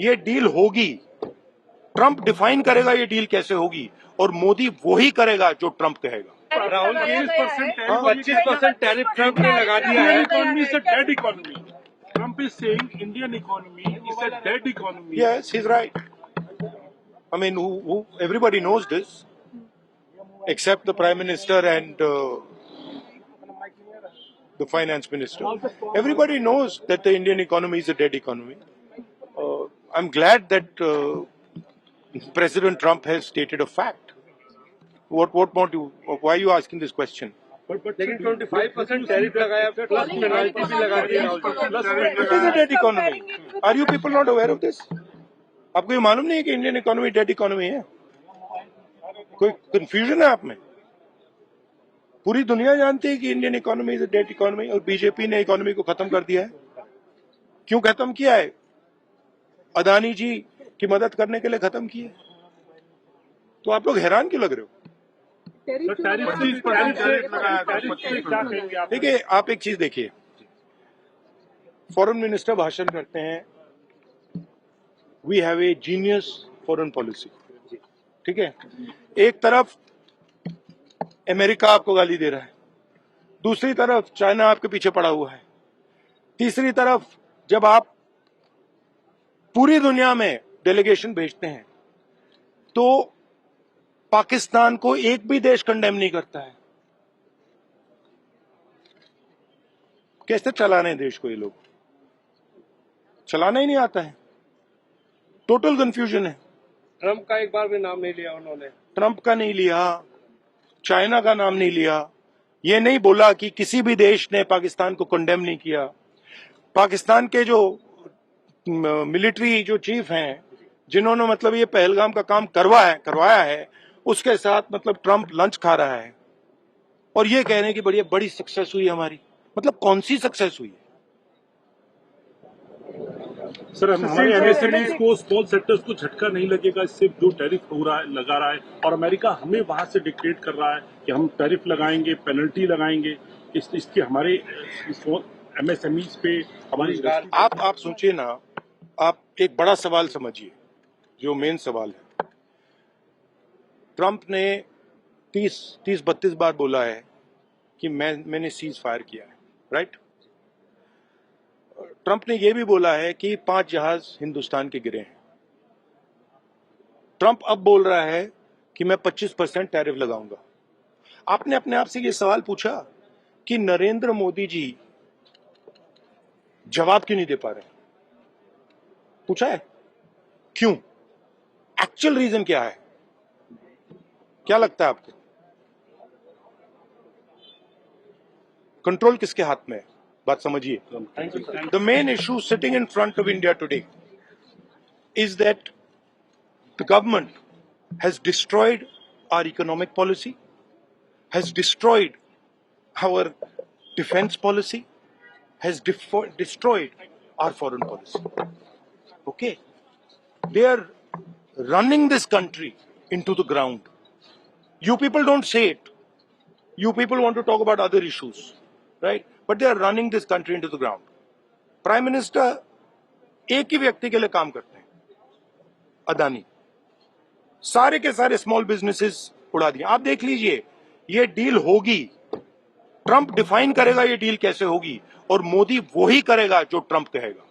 ये डील होगी। Trump define करेगा ये डील कैसे होगी, और मोदी वही करेगा जो ट्रंप कहेगा। राहुल जी 25% टैरिफ ट्रंप ने लगा दिया है। Economy is a dead economy. Trump is saying Indian economy is a dead economy. Yes, he's right. I mean, everybody knows this, except the Prime Minister and the Finance Minister. Everybody knows that the Indian economy is a dead economy. I'm glad that President Trump has stated a fact. What more do? Why are you asking this question? लेकिन 25% tariff लगाया, plus penalty भी लगा दी Rahul ji. It is a dead economy. Are you people not aware of this? आपको ये मालूम नहीं है कि इंडियन इकोनॉमी डेड इकोनॉमी है? कोई कंफ्यूजन है आप में? पूरी दुनिया जानती है कि Indian economy is a dead economy, और बीजेपी ने इकोनॉमी को खत्म कर दिया है। क्यों खत्म किया है? अदानी जी की मदद करने के लिए खत्म किया। तो आप लोग हैरान क्यों लग रहे हो? देखिए, आप एक चीज देखिए, फॉरेन मिनिस्टर भाषण करते हैं, we have a genius foreign policy, ठीक है। एक तरफ अमेरिका आपको गाली दे रहा है, दूसरी तरफ चाइना आपके पीछे पड़ा हुआ है, तीसरी तरफ जब आप पूरी दुनिया में डेलीगेशन भेजते हैं तो पाकिस्तान को एक भी देश कंडेम नहीं करता है। कैसे चलाने देश को? ये लोग चलाना ही नहीं आता है। टोटल कंफ्यूजन है। ट्रंप का एक बार भी नाम नहीं लिया उन्होंने। ट्रंप का नहीं लिया, चाइना का नाम नहीं लिया, ये नहीं बोला कि किसी भी देश ने पाकिस्तान को कंडेम नहीं किया। पाकिस्तान के जो मिलिट्री जो चीफ हैं, जिन्होंने मतलब ये पहलगाम का काम करवाया है, उसके साथ मतलब ट्रंप लंच खा रहा है और ये कह रहे हैं कि बड़ी सक्सेस हुई हमारी। मतलब कौन सी सक्सेस हुई है? सर, हमारे एमएसएमईज को, स्मॉल सेक्टर्स को झटका नहीं लगेगा इससे जो टैरिफ हो रहा है, लगा रहा है, और अमेरिका हमें वहां से डिक्टेट कर रहा है कि हम टैरिफ लगाएंगे, पेनल्टी लगाएंगे, इसके हमारे एमएसएमईज पे हमारी। आप सोचिए ना, आप एक बड़ा सवाल समझिए, जो मेन सवाल है। ट्रंप ने 30-32 बार बोला है कि मैंने सीज फायर किया है, राइट। ट्रंप ने यह भी बोला है कि 5 जहाज हिंदुस्तान के गिरे हैं। ट्रंप अब बोल रहा है कि मैं 25% टैरिफ लगाऊंगा। आपने अपने आप से यह सवाल पूछा कि नरेंद्र मोदी जी जवाब क्यों नहीं दे पा रहे? पूछा है क्यों? एक्चुअल रीजन क्या है? क्या लगता है आपको? कंट्रोल किसके हाथ में है? बात समझिए। The main issue sitting in front of India today is that the government has destroyed our economic policy, has destroyed our defence policy, has destroyed our foreign policy. Okay, they are running this country into the ground. You people don't say it. You people want to talk about other issues, right? But they are running this country into the ground. Prime Minister एक ही व्यक्ति के लिए काम करते हैं, अदानी। सारे के सारे स्मॉल बिजनेसेस उड़ा दिए। आप देख लीजिए, ये डील होगी। ट्रंप डिफाइन करेगा ये डील कैसे होगी, और मोदी वही करेगा जो ट्रंप कहेगा।